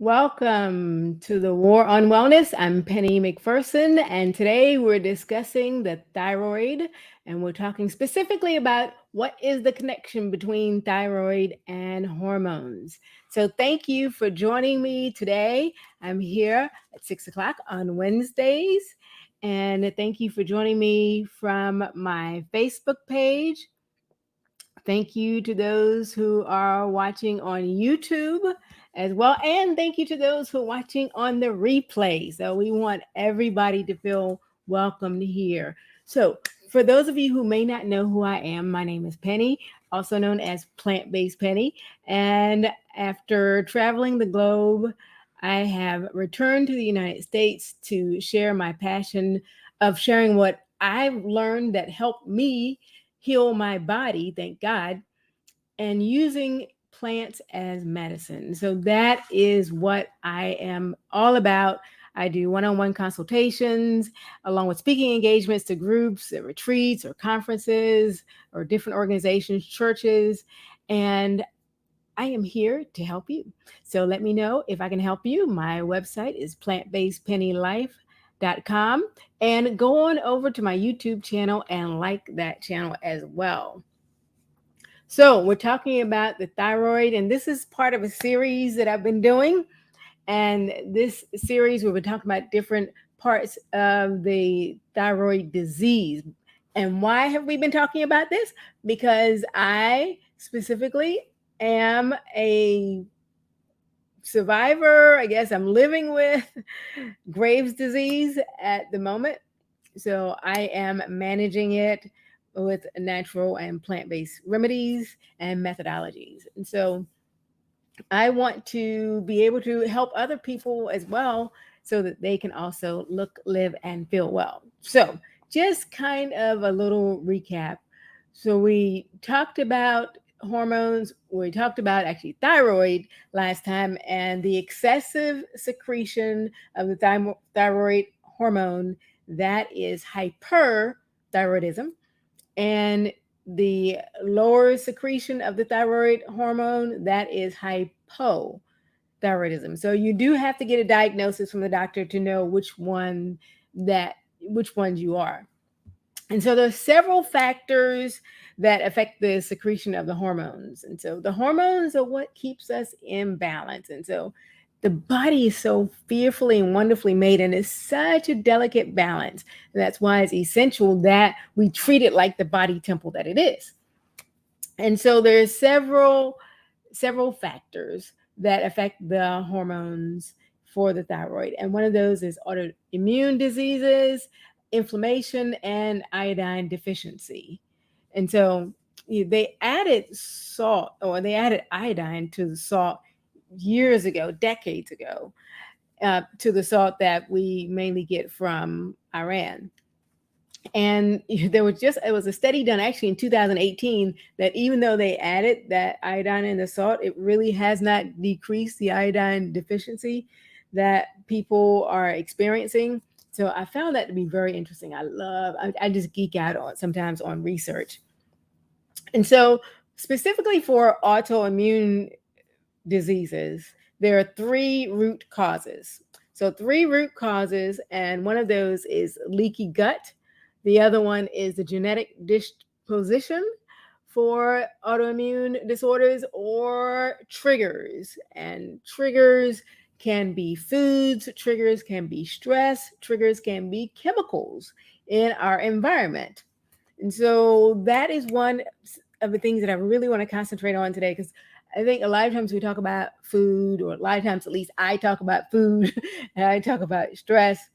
Welcome to the War on Wellness. I'm Penny McPherson, and today we're discussing the thyroid, and we're talking specifically about what is the connection between thyroid and hormones. So, thank you for joining me today. I'm here at 6 o'clock on Wednesdays, and thank you for joining me from my Facebook page. Thank you to those who are watching on YouTube as well. And thank you to those who are watching on the replay. So we want everybody to feel welcome here. So, for those of you who may not know who I am, my name is Penny, also known as Plant Based Penny. And after traveling the globe, I have returned to the United States to share my passion of sharing what I've learned that helped me heal my body, thank God, and using plants as medicine. So that is what I am all about. I do one-on-one consultations along with speaking engagements to groups, retreats, or conferences, or different organizations, churches, and I am here to help you. So let me know if I can help you. My website is plantbasedpennylife.com, and go on over to my YouTube channel and like that channel as well. So, we're talking about the thyroid, and this is part of a series that I've been doing. And this series, we've been talking about different parts of the thyroid disease. And why have we been talking about this? Because I specifically am a survivor. I guess I'm living with Graves' disease at the moment. So I am managing it with natural and plant-based remedies and methodologies. And so I want to be able to help other people as well so that they can also look, live, and feel well. So, just kind of a little recap. So, we talked about hormones, we talked about actually thyroid last time, and the excessive secretion of the thyroid hormone, that is hyperthyroidism, and the lower secretion of the thyroid hormone, that is hypothyroidism. So you do have to get a diagnosis from the doctor to know which ones you are. And so there's several factors that affect the secretion of the hormones. And so the hormones are what keeps us in balance. And so the body is so fearfully and wonderfully made, and it's such a delicate balance. And that's why it's essential that we treat it like the body temple that it is. And so there's several factors that affect the hormones for the thyroid. And one of those is autoimmune diseases, inflammation, and iodine deficiency. And so they added salt, or they added iodine to the salt years ago, decades ago, to the salt that we mainly get from Iran. And it was a study done actually in 2018 that even though they added that iodine in the salt, it really has not decreased the iodine deficiency that people are experiencing. So I found that to be very interesting. I just geek out sometimes on research. And so specifically for autoimmune diseases, there are three root causes. So three root causes, and one of those is leaky gut. The other one is the genetic disposition for autoimmune disorders or triggers. And triggers can be foods, triggers can be stress, triggers can be chemicals in our environment. And so that is one of the things that I really want to concentrate on today, because I think a lot of times we talk about food, or a lot of times at least I talk about food and I talk about stress.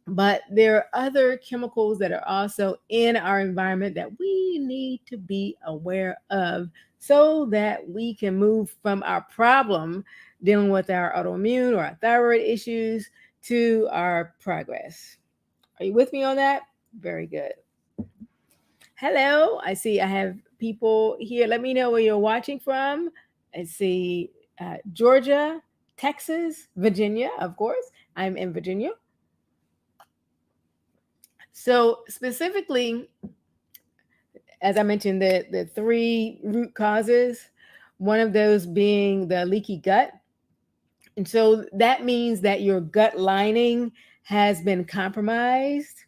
But there are other chemicals that are also in our environment that we need to be aware of so that we can move from our problem dealing with our autoimmune or our thyroid issues to our progress. Are you with me on that? Very good. Hello, I see I have people here. Let me know where you're watching from. I see Georgia, Texas, Virginia, of course. I'm in Virginia. So specifically, as I mentioned, the three root causes, one of those being the leaky gut. And so that means that your gut lining has been compromised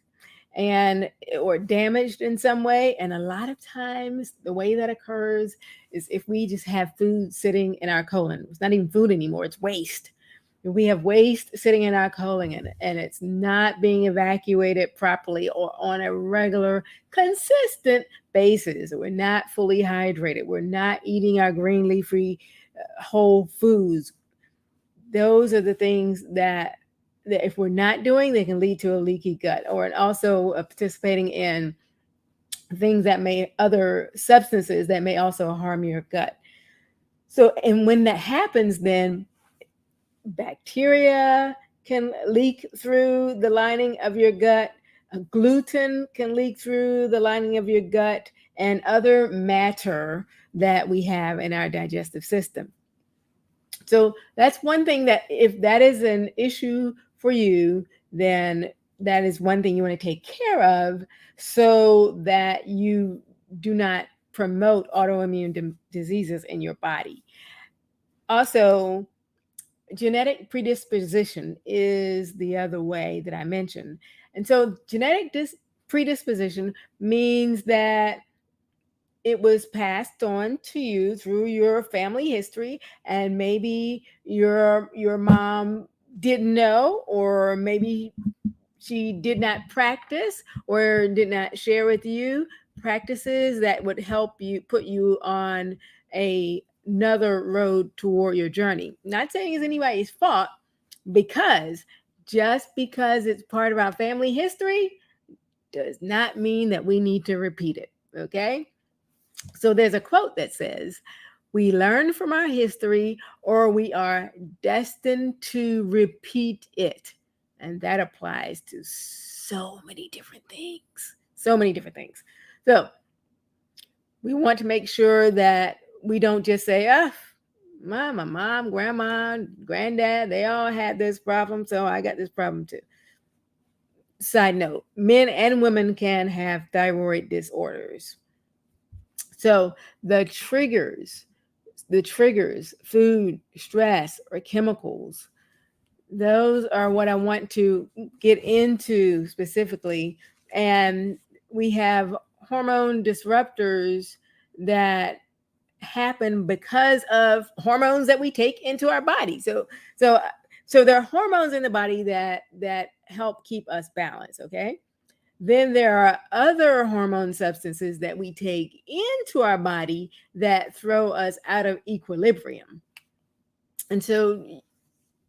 and or damaged in some way. And a lot of times the way that occurs is if we just have food sitting in our colon. It's not even food anymore, it's waste. We have waste sitting in our colon, and it's not being evacuated properly or on a regular, consistent basis. We're not fully hydrated. We're not eating our green leafy whole foods. Those are the things that if we're not doing, they can lead to a leaky gut, or also participating in things that may, other substances that may also harm your gut. So, and when that happens, then bacteria can leak through the lining of your gut, gluten can leak through the lining of your gut, and other matter that we have in our digestive system. So that's one thing that if that is an issue for you, then that is one thing you want to take care of so that you do not promote autoimmune diseases in your body. Also, genetic predisposition is the other way that I mentioned. And so genetic predisposition means that it was passed on to you through your family history, and maybe your mom didn't know, or maybe she did not practice or did not share with you practices that would help you put you on another road toward your journey. Not saying it's anybody's fault, because just because it's part of our family history does not mean that we need to repeat it. Okay. So there's a quote that says, "We learn from our history or we are destined to repeat it." And that applies to so many different things. So many different things. So we want to make sure that we don't just say, "Oh, my mom, grandma, granddad, they all had this problem, so I got this problem too." Side note, men and women can have thyroid disorders. So the triggers, food, stress, or chemicals, those are what I want to get into specifically. And we have hormone disruptors that happen because of hormones that we take into our body. So there are hormones in the body that help keep us balanced, okay? Then there are other hormone substances that we take into our body that throw us out of equilibrium. And so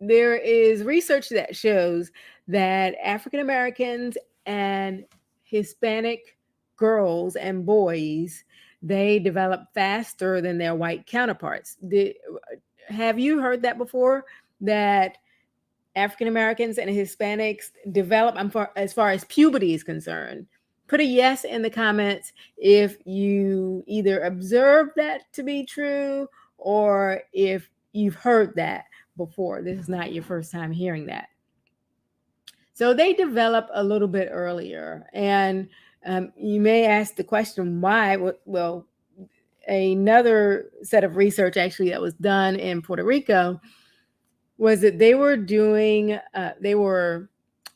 there is research that shows that African Americans and Hispanic girls and boys, they develop faster than their white counterparts. Have you heard that before? That African Americans and Hispanics develop, as far as puberty is concerned? Put a yes in the comments if you either observe that to be true or if you've heard that before. This is not your first time hearing that. So they develop a little bit earlier. And you may ask the question, why? Well, another set of research actually that was done in Puerto Rico was that they were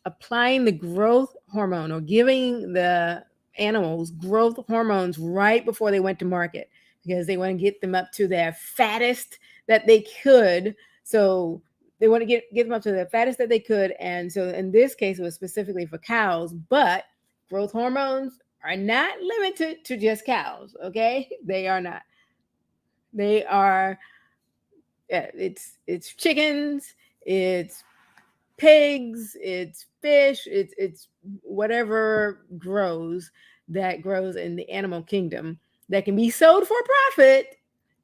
applying the growth hormone, or giving the animals growth hormones right before they went to market, because they want to get them up to their fattest that they could. So they want to get them up to the fattest that they could. And so in this case, it was specifically for cows, but growth hormones are not limited to just cows. Okay. They are not. They are, it's chickens, it's pigs, it's fish, it's whatever that grows in the animal kingdom that can be sold for profit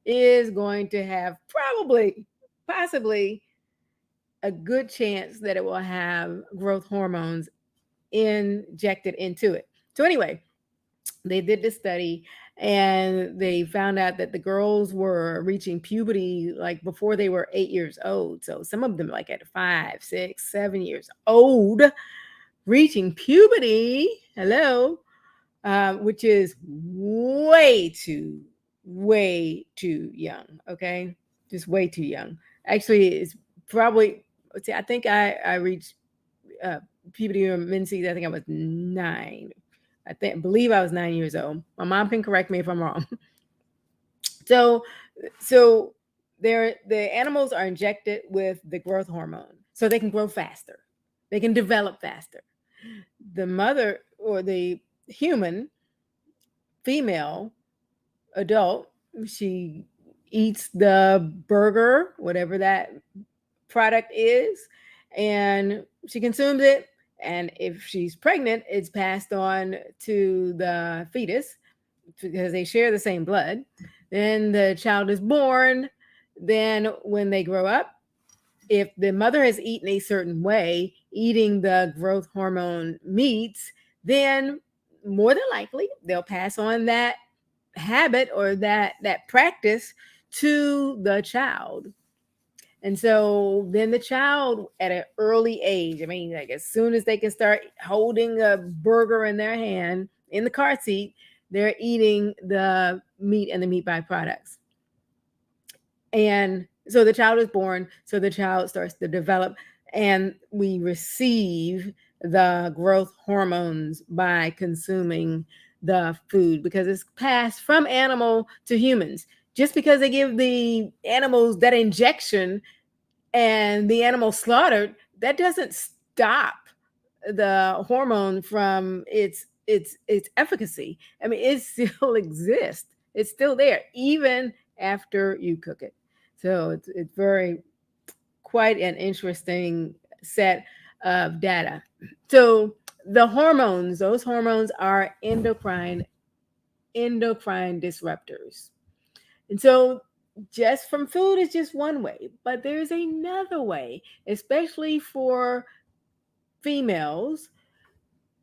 is going to have possibly a good chance that it will have growth hormones injected into it. So anyway, they did this study and they found out that the girls were reaching puberty like before they were 8 years old. So some of them like at 5, 6, 7 years old, reaching puberty. Hello. Which is way too young. Okay. Just way too young. Actually, it's probably, let's see, I think I reached uh, puberty or menses. I think I was 9. Believe I was 9 years old. My mom can correct me if I'm wrong. So, so the animals are injected with the growth hormone so they can grow faster. They can develop faster. The mother or the human female adult, she eats the burger, whatever that product is, and she consumes it. And if she's pregnant, it's passed on to the fetus because they share the same blood. Then the child is born. Then, when they grow up, if the mother has eaten a certain way, eating the growth hormone meats, then more than likely they'll pass on that habit or that practice to the child. And so then the child at an early age, I mean, like as soon as they can start holding a burger in their hand in the car seat, they're eating the meat and the meat byproducts. And so the child is born, so the child starts to develop, and we receive the growth hormones by consuming the food because it's passed from animal to humans. Just because they give the animals that injection and the animal slaughtered, that doesn't stop the hormone from its efficacy. I mean, it still exists. It's still there even after you cook it. So it's very quite an interesting set of data. So the hormones, those hormones are endocrine disruptors. And so just from food is just one way, but there's another way, especially for females,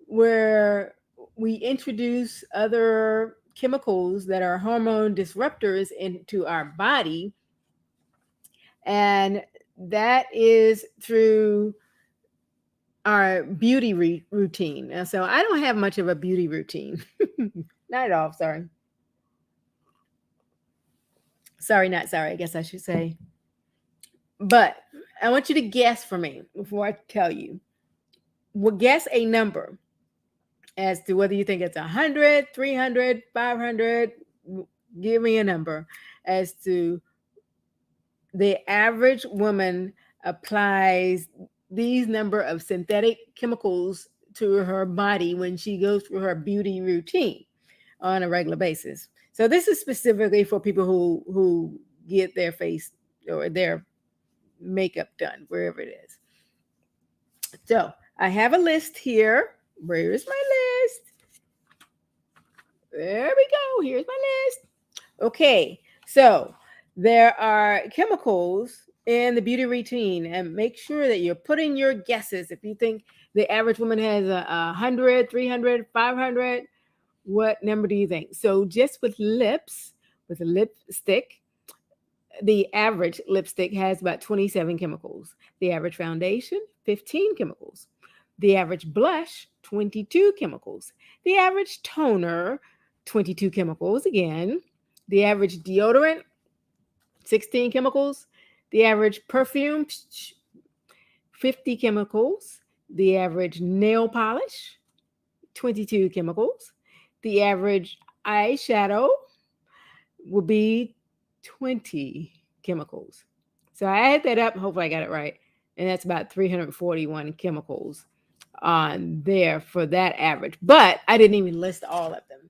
where we introduce other chemicals that are hormone disruptors into our body. And that is through our beauty routine. And so I don't have much of a beauty routine. Not at all. Sorry. Sorry, not sorry. I guess I should say. But I want you to guess for me before I tell you. Well, guess a number as to whether you think it's 100, 300, 500. Give me a number as to the average woman applies these number of synthetic chemicals to her body when she goes through her beauty routine on a regular basis. So this is specifically for people who get their face or their makeup done wherever it is. So I have a list here. Where is my list? There we go. Here's my list. Okay, so there are chemicals in the beauty routine, and make sure that you're putting your guesses. If you think the average woman has 100, 300, 500, what number do you think? So just with lips, with a lipstick, the average lipstick has about 27 chemicals. The average foundation, 15 chemicals. The average blush, 22 chemicals. The average toner, 22 chemicals again. The average deodorant, 16 chemicals. The average perfume, 50 chemicals. The average nail polish, 22 chemicals. The average eyeshadow will be 20 chemicals. So I add that up. Hopefully, I got it right. And that's about 341 chemicals on there for that average. But I didn't even list all of them.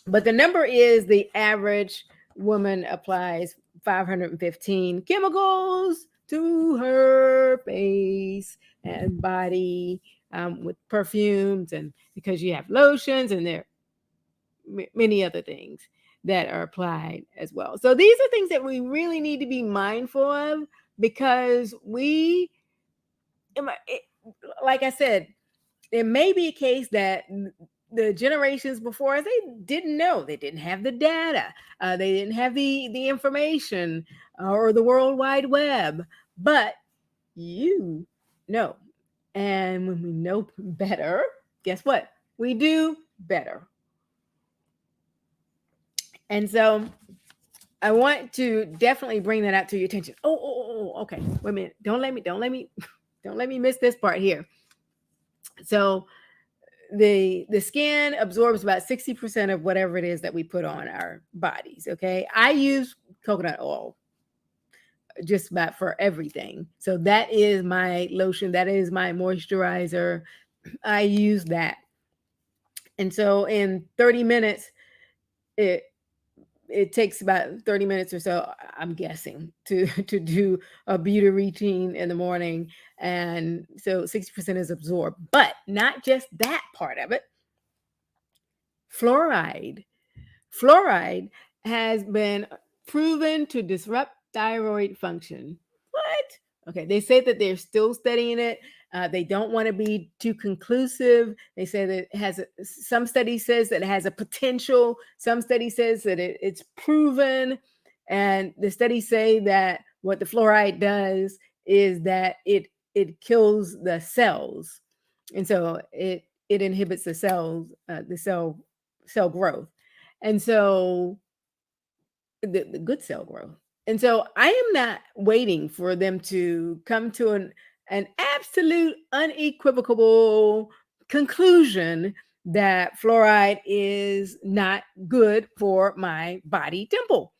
But the number is the average woman applies 515 chemicals to her face and body with perfumes, and because you have lotions and there are many other things that are applied as well. So these are things that we really need to be mindful of because like I said, it may be a case that the generations before us, they didn't know. They didn't have the data. They didn't have the information or the World Wide Web. But you know. And when we know better, guess what? We do better. And so I want to definitely bring that out to your attention. okay, wait a minute. Don't let me miss this part here. So the skin absorbs about 60% of whatever it is that we put on our bodies. Okay. I use coconut oil just about for everything. So that is my lotion, that is my moisturizer. I use that. And so in 30 minutes, it it takes about 30 minutes or so, I'm guessing, to to do a beauty routine in the morning. And so 60% is absorbed. But not just that part of it. Fluoride. Fluoride has been proven to disrupt thyroid function. What? Okay, they say that they're still studying it. They don't want to be too conclusive. They say that it has some study says that it has a potential. Some study says that it's proven, and the studies say that what the fluoride does is that it kills the cells, and so it inhibits the cells, the cell growth, and so the good cell growth. And so I am not waiting for them to come to an absolute unequivocal conclusion that fluoride is not good for my body temple.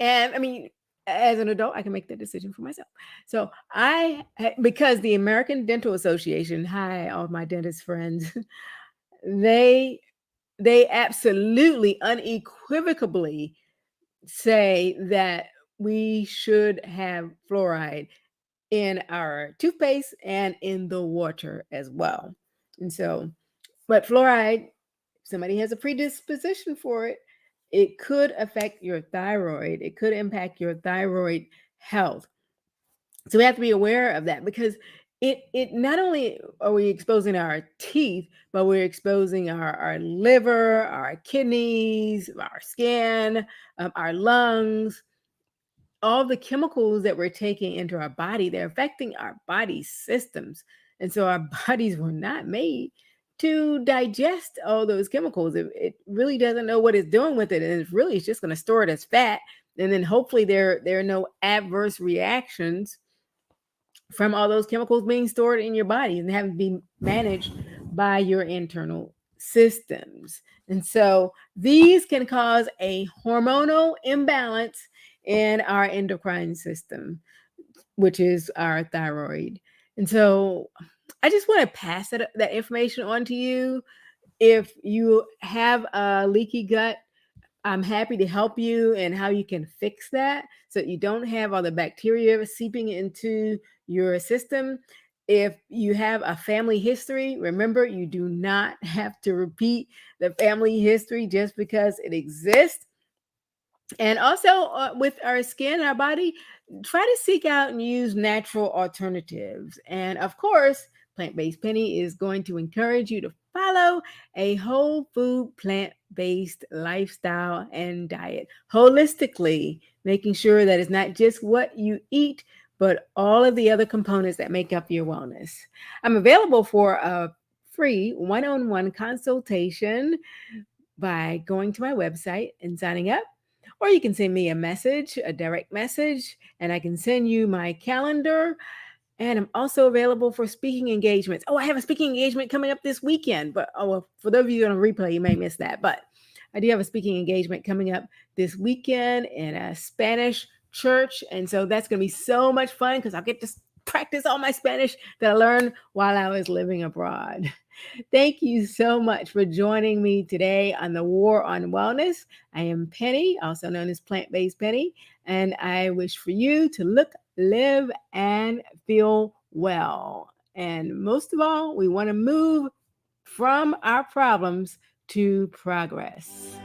And I mean, as an adult, I can make that decision for myself. So because the American Dental Association, hi, all my dentist friends, they they absolutely unequivocally say that we should have fluoride in our toothpaste and in the water as well. And so, but fluoride, if somebody has a predisposition for it, it could affect your thyroid. It could impact your thyroid health. So we have to be aware of that, because it not only are we exposing our teeth, but we're exposing our liver, our kidneys, our skin, our lungs, all the chemicals that we're taking into our body. They're affecting our body systems. And so our bodies were not made to digest all those chemicals. It really doesn't know what it's doing with it. And it's just going to store it as fat. And then hopefully there are no adverse reactions from all those chemicals being stored in your body and having to be managed by your internal systems. And so these can cause a hormonal imbalance in our endocrine system, which is our thyroid. And so I just want to pass that information on to you. If you have a leaky gut, I'm happy to help you and how you can fix that so that you don't have all the bacteria seeping into your system. If you have a family history, remember, you do not have to repeat the family history just because it exists. And also with our skin, our body, try to seek out and use natural alternatives. And of course, Plant Based Penny is going to encourage you to follow a whole food, plant based lifestyle and diet holistically, making sure that it's not just what you eat, but all of the other components that make up your wellness. I'm available for a free one-on-one consultation by going to my website and signing up. Or you can send me a message, a direct message, and I can send you my calendar. And I'm also available for speaking engagements. Oh, I have a speaking engagement coming up this weekend. But well, for those of you on a replay, you may miss that. But I do have a speaking engagement coming up this weekend in a Spanish church. And so that's going to be so much fun because I'll get to practice all my Spanish that I learned while I was living abroad. Thank you so much for joining me today on the War on Wellness. I am Penny, also known as Plant Based Penny, and I wish for you to look, live, and feel well. And most of all, we want to move from our problems to progress.